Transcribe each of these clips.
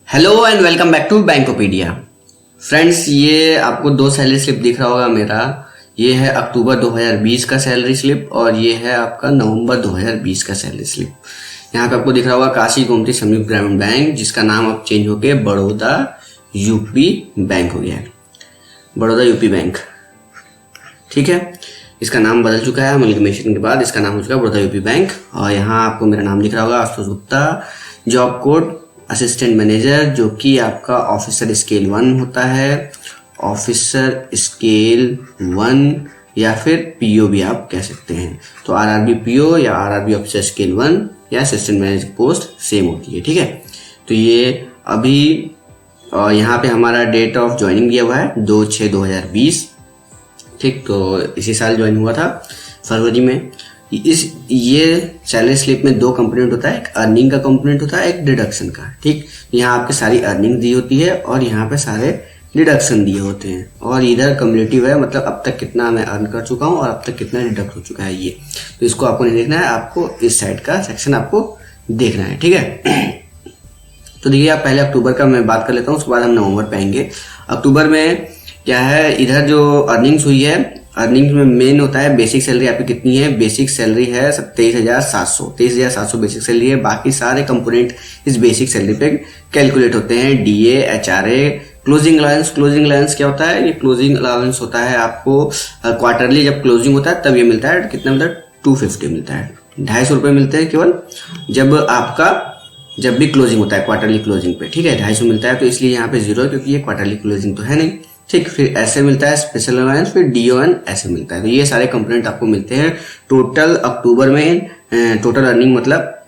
Hello and welcome back to Bankopedia. Friends, ये आपको दो सैलरी स्लिप दिख रहा होगा मेरा। ये है अक्टूबर 2020 का सैलरी स्लिप और ये है आपका नवंबर 2020 का सैलरी स्लिप। यहाँ पे आपको दिख रहा होगा काशी गोमती संयुक्त ग्रामीण बैंक, जिसका नाम अब चेंज होके बड़ौदा यूपी बैंक हो गया है। बड़ौदा यूपी बैंक, ठीक है। इसका नाम बदल चुका है अमलगमेशन के बाद, इसका नाम हो चुका है बड़ौदा यूपी बैंक। और यहाँ आपको मेरा नाम दिख रहा होगा Ashutosh Gupta, job code assistant manager, जो कि आपका ऑफिसर स्केल 1 होता है। ऑफिसर स्केल 1 या फिर पीओ भी आप कह सकते हैं। तो आरआरबी पीओ या आरआरबी ऑफिसर स्केल 1 या असिस्टेंट मैनेजर पोस्ट सेम होती है, ठीक है। तो ये अभी यहाँ पे हमारा डेट ऑफ ज्वाइनिंग दिया हुआ है 2/6/2020, ठीक। तो इसी साल ज्वाइन हुआ था फरवरी में। ये सैलरी स्लिप में दो कंपोनेंट होता है, एक अर्निंग का कंपोनेंट होता है, एक डिडक्शन का, ठीक। यहाँ आपके सारी अर्निंग दी होती है और यहाँ पे सारे डिडक्शन दिए होते हैं। और इधर कम्युलेटिव है, मतलब अब तक कितना मैं अर्न कर चुका हूँ और अब तक कितना डिडक्ट हो चुका है ये। तो इसको आपको नहीं देखना है, आपको इस साइड का सेक्शन आपको देखना है, ठीक है। तो देखिए, आप पहले अक्टूबर का मैं बात कर लेता हूँ, उसके बाद हम नवंबर पे आएंगे। अक्टूबर में क्या है, इधर जो अर्निंग्स हुई है, अर्निंग में मेन होता है बेसिक सैलरी आपकी कितनी है। बेसिक सैलरी है 23,700 बेसिक सैलरी है। बाकी सारे कंपोनेंट इस बेसिक सैलरी पे कैलकुलेट होते हैं, DA, HRA, closing allowance. Closing allowance क्या होता है? ये क्लोजिंग अलाउंस होता है आपको क्वार्टरली जब क्लोजिंग होता है तब ये मिलता है। कितना मिलता है? 250 मिलता है। 250 रुपये मिलते हैं केवल जब भी क्लोजिंग होता है क्वार्टरली क्लोजिंग पे, ठीक है। 250 मिलता है, तो इसलिए यहाँ पे 0 है क्योंकि ये क्वार्टरली क्लोजिंग तो है नहीं, ठीक। फिर ऐसे मिलता है स्पेशल अलाउंस, फिर डीओएन ऐसे मिलता है। तो ये सारे कंपोनेंट आपको मिलते हैं। टोटल अक्टूबर में टोटल अर्निंग मतलब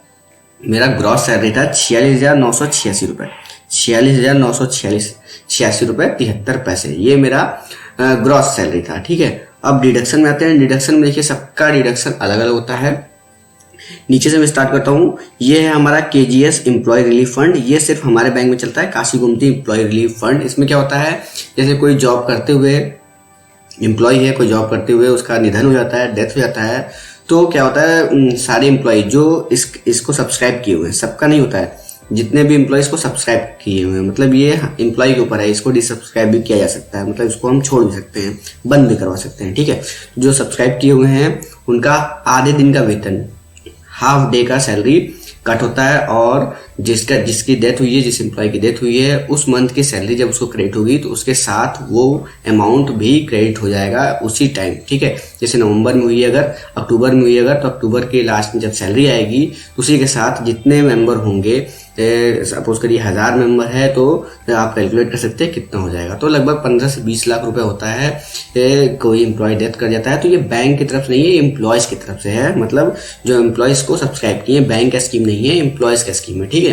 मेरा ग्रॉस सैलरी था 46,986 रुपये, 46,986 रुपये 73 पैसे। ये मेरा ग्रॉस सैलरी था, ठीक है। अब डिडक्शन में आते हैं। डिडक्शन में देखिए, सबका डिडक्शन अलग अलग होता है। नीचे से मैं स्टार्ट करता हूँ। ये है हमारा केजीएस एम्प्लॉय रिलीफ फंड। ये सिर्फ हमारे बैंक में चलता है, Kashi Gomti employ relief fund. इसमें क्या होता है, जैसे कोई जॉब करते हुए एम्प्लॉय है, कोई जॉब करते हुए उसका निधन हो जाता है, डेथ हो जाता है, तो क्या होता है, सारे एम्प्लॉय जो इसको सब्सक्राइब किए हुए हैं, सबका नहीं होता है, जितने भी एम्प्लॉय इसको सब्सक्राइब किए हुए हैं, मतलब ये एम्प्लॉय के ऊपर है, इसको डिसब्सक्राइब भी किया जा सकता है, मतलब इसको हम छोड़ भी सकते हैं, बंद भी करवा सकते हैं, ठीक है। जो सब्सक्राइब किए हुए हैं उनका आधे दिन का वेतन, हाफ डे का सैलरी कट होता है। और जिसकी डेथ हुई है, जिस एम्प्लॉय की डेथ हुई है, उस मंथ की सैलरी जब उसको क्रेडिट होगी तो उसके साथ वो अमाउंट भी क्रेडिट हो जाएगा उसी टाइम, ठीक है। जैसे नवंबर में हुई अगर, अक्टूबर में हुई अगर, तो अक्टूबर के लास्ट में जब सैलरी आएगी तो उसी के साथ जितने मेंबर होंगे, सपोज करिए 1000 मेंबर है तो आप कैलकुलेट कर सकते हैं कितना हो जाएगा। तो लगभग 15 से 20 लाख रुपए होता है। कोई एम्प्लॉय डेथ कर जाता है तो ये बैंक की तरफ से नहीं है, एम्प्लॉयज की तरफ से है। मतलब जो एम्प्लॉयज को सब्सक्राइब किए, बैंक का स्कीम नहीं है, एम्प्लॉयज का स्कीम है, ठीक है।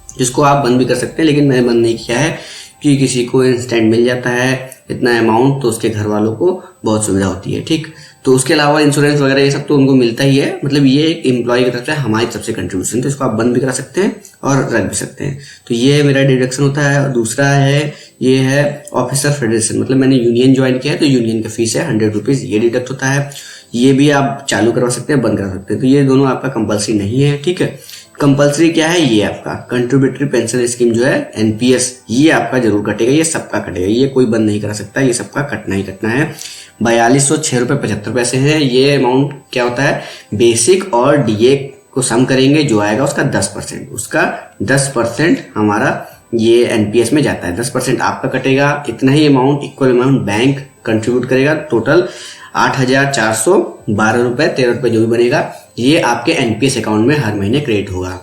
जिसको आप बंद भी कर सकते हैं, लेकिन मैंने बंद नहीं किया है कि किसी को इंस्टेंट मिल जाता है इतना अमाउंट तो उसके घर वालों को बहुत सुविधा होती है, ठीक। तो उसके अलावा इंश्योरेंस वगैरह ये सब तो उनको मिलता ही है। मतलब ये एक एम्प्लॉय की तरफ से, हमारी तरफ से कंट्रीब्यूशन, तो इसको आप बंद भी करा सकते हैं और रख भी सकते हैं। तो ये मेरा डिडक्शन होता है। और दूसरा है, ये है ऑफिसर फेडरेशन। मतलब मैंने यूनियन ज्वाइन किया है तो यूनियन का फीस है 100 रुपीज, ये डिडक्ट होता है। ये भी आप चालू करवा सकते हैं, बंद करा सकते हैं। तो ये दोनों आपका कंपल्सरी नहीं है, ठीक है। कंपल्सरी क्या है, ये आपका कंट्रीब्यूटरी पेंशन स्कीम जो है एनपीएस, ये आपका जरूर कटेगा, ये सबका कटेगा, ये कोई बंद नहीं करा सकता, ये सबका कटना ही कटना है। 4206 रुपये 75 पैसे है। ये अमाउंट क्या होता है, बेसिक और डीए को सम करेंगे, जो आएगा उसका 10%, उसका 10% हमारा ये एनपीएस में जाता है। 10% आपका कटेगा, इतना ही amount, equal amount bank contribute करेगा। टोटल 8,412 रुपये 13 रुपये जो भी बनेगा, ये आपके एनपीएस अकाउंट में हर महीने क्रेडिट होगा।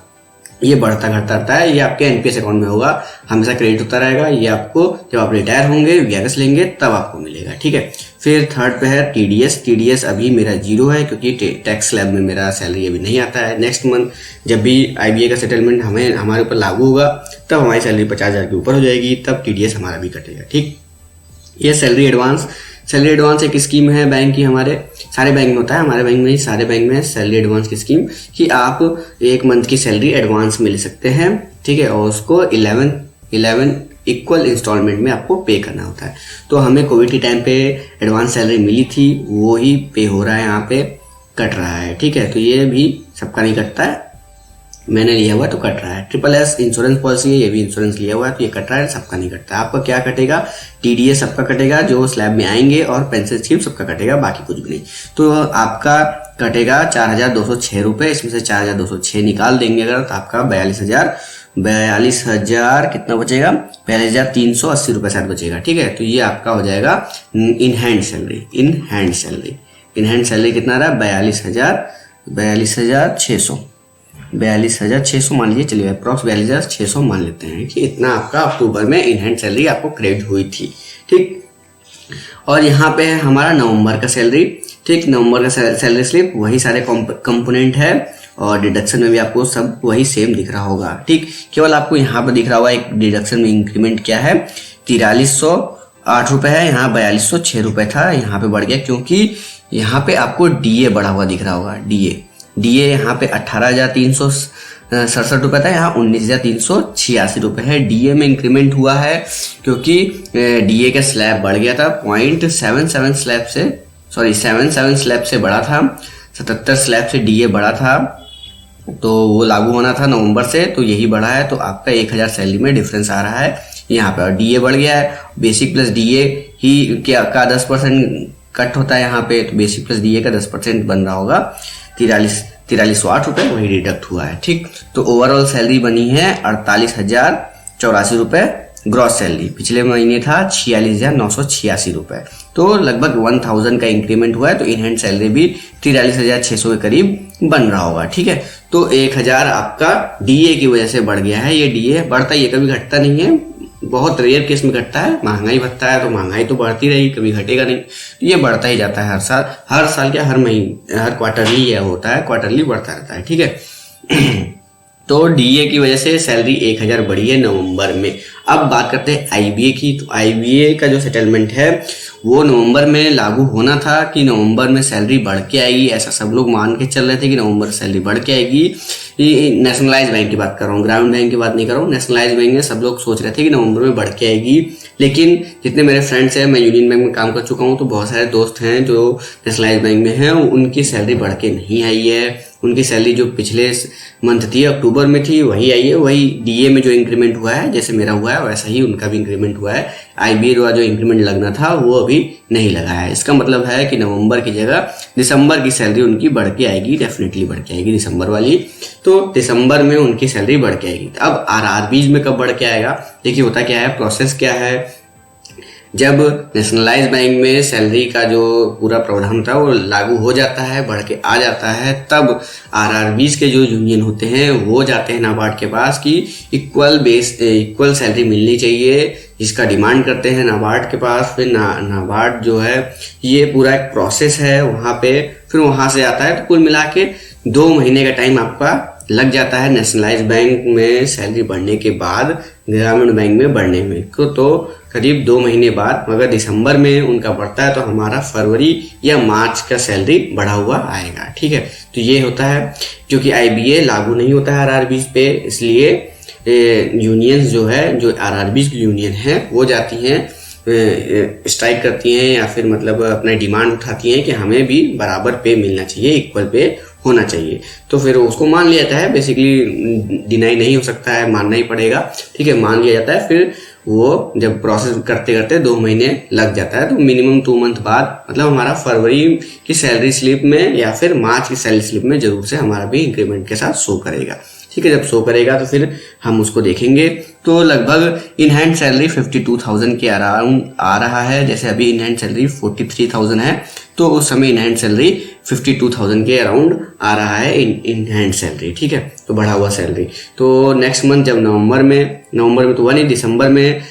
ये बढ़ता घटता रहता है, ये आपके एनपीएस अकाउंट में होगा, हमेशा क्रेडिट होता रहेगा। ये आपको जब आप रिटायर होंगे, वीआरएस लेंगे, तब आपको मिलेगा, ठीक है। फिर थर्ड पे है टीडीएस। टीडीएस अभी मेरा 0 है क्योंकि टैक्स स्लैब में मेरा सैलरी अभी नहीं आता है। नेक्स्ट मंथ जब भी आईबीए का सेटलमेंट हमारे ऊपर लागू होगा तब हमारी सैलरी 50,000 के ऊपर हो जाएगी, तब टीडीएस हमारा भी कटेगा, ठीक। ये सैलरी एडवांस एक स्कीम है बैंक की, हमारे सारे बैंक में होता है, हमारे बैंक में नहीं, सारे बैंक में है सैलरी एडवांस की स्कीम, कि आप एक मंथ की सैलरी एडवांस में ले सकते हैं, ठीक है। और उसको 11 इक्वल इंस्टॉलमेंट में आपको पे करना होता है। तो हमें कोविड के टाइम पे एडवांस सैलरी मिली थी, वो ही पे हो रहा है, यहाँ पे कट रहा है, ठीक है। तो ये भी सबका नहीं कटता है, मैंने लिया हुआ है तो कट रहा है। ट्रिपल एस इंश्योरेंस पॉलिसी है, ये भी इंश्योरेंस लिया हुआ है तो ये कट रहा है, सबका नहीं कटता है। आपका क्या कटेगा, टीडीएस सबका कटेगा जो स्लैब में आएंगे, और पेंशन स्कीम सबका कटेगा, बाकी कुछ भी नहीं। तो आपका कटेगा 4,206 रुपये, इसमें से 4,206 निकाल देंगे अगर, तो आपका 42,000 कितना बचेगा, 42,380 रुपये शायद बचेगा। ठीक है, तो ये आपका हो जाएगा in hand salary. In hand salary कितना रहा, 42,600 मान लीजिए, चलिए अप्रॉक्स 42,600 मान लेते हैं कि इतना आपका अक्टूबर में इन हैंड सैलरी आपको क्रेडिट हुई थी। ठीक, और यहाँ पे है हमारा नवंबर का सैलरी। ठीक, नवंबर का सैलरी स्लिप, वही सारे कंपोनेंट है, और डिडक्शन में भी आपको सब वही सेम दिख रहा होगा। ठीक, केवल आपको यहाँ पर दिख रहा होगा एक डिडक्शन में इंक्रीमेंट क्या है, 4308 रुपये है, यहाँ 4206 रुपये था, यहाँ पे बढ़ गया क्योंकि यहाँ पे आपको डीए बढ़ा हुआ दिख रहा होगा। डीए यहाँ पे 18,367 रुपये था, यहाँ 19,386 रुपये है। डीए में इंक्रीमेंट हुआ है क्योंकि डीए का स्लैब बढ़ गया था 0.77 स्लैब से, 77 स्लैब से बढ़ा था, 77 स्लैब से डीए बढ़ा था, तो वो लागू होना था नवंबर से, तो यही बढ़ा है। तो आपका 1,000 सैलरी में डिफरेंस आ रहा है यहाँ पे, और डीए बढ़ गया है। बेसिक प्लस डीए ही क्या का 10% कट होता है यहाँ पे, तो बेसिक प्लस डीए का 10% बन रहा होगा 4308 रुपये, वही डिडक्ट हुआ है। ठीक, तो ओवरऑल सैलरी बनी है 48,084 रुपये ग्रॉस सैलरी। पिछले महीने था 46,986 रुपये, तो लगभग 1,000 का इंक्रीमेंट हुआ है, तो इन हैंड सैलरी भी 43,600 के करीब बन रहा होगा। ठीक है, तो 1,000 आपका डीए की वजह से बढ़ गया है। ये डीए बढ़ता ही है, कभी घटता नहीं है, बहुत रेयर केस में घटता है। महंगाई बढ़ता है तो महंगाई तो बढ़ती रहेगी, कभी घटेगा नहीं, ये बढ़ता ही जाता है हर साल क्या, हर महीने, हर क्वार्टरली यह होता है, क्वार्टरली बढ़ता रहता है। ठीक है, तो डीए की वजह से सैलरी 1,000 बढ़ी है नवंबर में। अब बात करते हैं आईबीए की। तो आईबीए का जो सेटलमेंट है वो नवंबर में लागू होना था कि नवंबर में सैलरी बढ़ के आएगी, ऐसा सब लोग मान के चल रहे थे कि नवंबर सैलरी बढ़ के आएगी। नेशनलाइज बैंक की बात कर रहा हूँ, ग्रामीण बैंक की बात नहीं कर रहा हूँ, नेशनलाइज बैंक में सब लोग सोच रहे थे कि नवंबर में बढ़ के आएगी। लेकिन जितने मेरे फ्रेंड्स हैं, मैं यूनियन बैंक में काम कर चुका हूँ, तो बहुत सारे दोस्त हैं जो नेशनलाइज बैंक में हैं, उनकी सैलरी बढ़ के नहीं आई है। उनकी सैलरी जो पिछले मंथ थी, अक्टूबर में थी, वही आई है। वही डीए में जो इंक्रीमेंट हुआ है, जैसे मेरा हुआ है वैसा ही उनका भी इंक्रीमेंट हुआ है। आईबीए का जो इंक्रीमेंट लगना था वो अभी नहीं लगा है। इसका मतलब है कि नवंबर की जगह दिसंबर की सैलरी उनकी बढ़ के आएगी, डेफिनेटली बढ़ के आएगी दिसंबर वाली। तो दिसंबर में उनकी सैलरी बढ़ के आएगी। अब आरआरबीज में कब बढ़ के आएगा, देखिए होता क्या है, प्रोसेस क्या है। जब नेशनलाइज बैंक में सैलरी का जो पूरा प्रावधान था वो लागू हो जाता है, बढ़ के आ जाता है, तब आरआरबीज के जो यूनियन होते हैं वो जाते हैं नाबार्ड के पास कि इक्वल सैलरी मिलनी चाहिए, जिसका डिमांड करते हैं नाबार्ड के पास। फिर नाबार्ड जो है, ये पूरा एक प्रोसेस है वहाँ पे, फिर वहाँ से आता है। तो कुल मिला के 2 महीने का टाइम आपका लग जाता है नेशनलाइज बैंक में सैलरी बढ़ने के बाद ग्रामीण बैंक में बढ़ने में। तो करीब 2 महीने बाद, मगर दिसंबर में उनका बढ़ता है तो हमारा फरवरी या मार्च का सैलरी बढ़ा हुआ आएगा। ठीक है, तो ये होता है। क्योंकि आईबीए लागू नहीं होता है आरआरबीज पे, इसलिए यूनियंस जो है, जो आरआरबीज की यूनियन है, वो जाती हैं, स्ट्राइक करती हैं, या फिर मतलब अपना डिमांड उठाती हैं कि हमें भी बराबर पे मिलना चाहिए, इक्वल पे होना चाहिए। तो फिर उसको मान लिया जाता है, बेसिकली डिनाई नहीं हो सकता है, मानना ही पड़ेगा। ठीक है, मान लिया जाता है। फिर वो जब प्रोसेस करते करते 2 महीने लग जाता है, तो मिनिमम 2 मंथ बाद, मतलब हमारा फरवरी की सैलरी स्लिप में या फिर मार्च की सैलरी स्लिप में जरूर से हमारा भी इंक्रीमेंट के साथ शो करेगा। ठीक है, जब शो करेगा तो फिर हम उसको देखेंगे। तो लगभग इन हैंड सैलरी 52,000 के अराउंड आ रहा है। जैसे अभी इन हैंड सैलरी 43,000 है, तो उस समय इन हैंड सैलरी 52,000 के अराउंड आ रहा है इन हैंड सैलरी। ठीक है, तो बढ़ा हुआ सैलरी। तो नेक्स्ट मंथ जब नवंबर में तो हुआ नहीं, दिसंबर में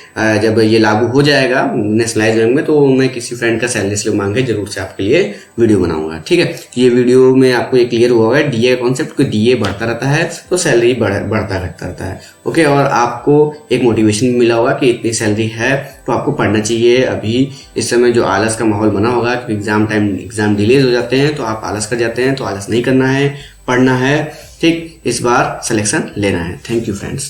जब ये लागू हो जाएगा नेशनलाइज बैंक में, तो मैं किसी फ्रेंड का सैलरी स्लिप मांग के जरूर से आपके लिए वीडियो बनाऊंगा। ठीक है, ये वीडियो में आपको ये क्लियर हुआ होगा डीए का कॉन्सेप्ट, कि डीए बढ़ता रहता है तो सैलरी बढ़ता घटता रहता है। ओके, और आपको एक मोटिवेशन मिला होगा कि इतनी सैलरी है तो आपको पढ़ना चाहिए। अभी इस समय जो आलस का माहौल बना होगा कि एग्जाम डिलेज हो जाते हैं, तो आप आलस कर जाते हैं, तो आलस नहीं करना है, पढ़ना है। ठीक, इस बार सिलेक्शन लेना है। Thank you friends.